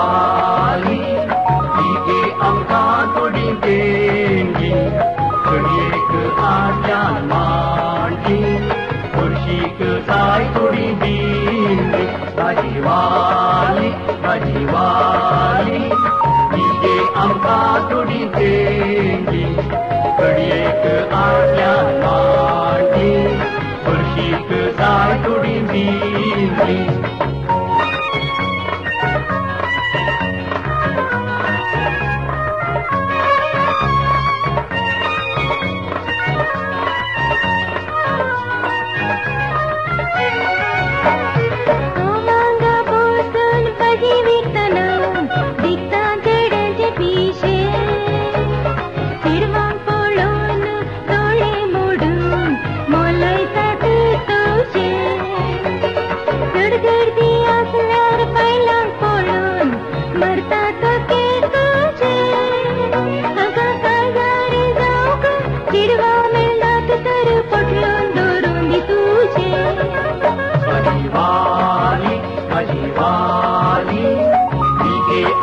वाली तिगे आमका तोडी देंगी कडियेक आज्यान मांडी खुर्शीक साय तोडी दिली भाजी वाली तिगे आमका तोडी देंगी कडियेक आज्यान मांडी खुर्शीक साय तोडी दिली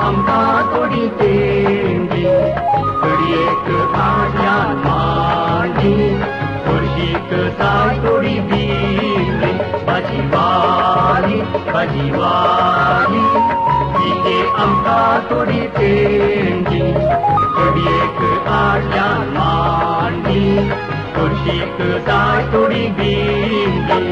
आमका तोडी देंगी कडियेक आज्यान मांडी खुर्शीक साय तोडी दिली भाजी वाली तिगे आमका तोडी देंगी कडियेक आज्यान मांडी खुर्शीक साय तोडी दिली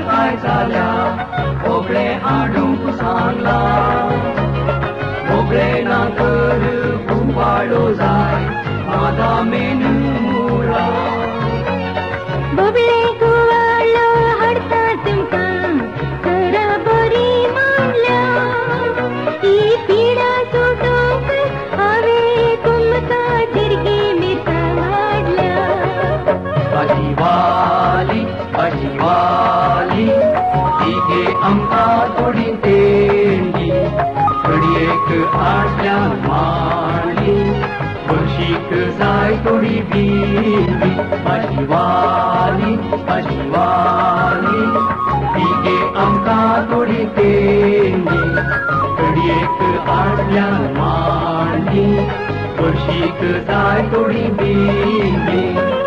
काय जाल्या भोगळे हाडूंक सांगला भोगळे ना कर कुंबाळो जाय मादा मेनू मुळा भोगळे कुवाळो हाडटा तुमकां करा बरी मानल्या ही पिडा सोडूंक हांवें तुमकां तिरगी मिरसांग हाडल्या भाजी वाली तिगे आमका तोडी देंगी कडियेक आज्यान मांडी खुर्शीक साय तोडी दिली भाजी वाली तिगे आमका तोडी देंगी कडियेक आज्यान मांडी खुर्शीक साय तोडी दिली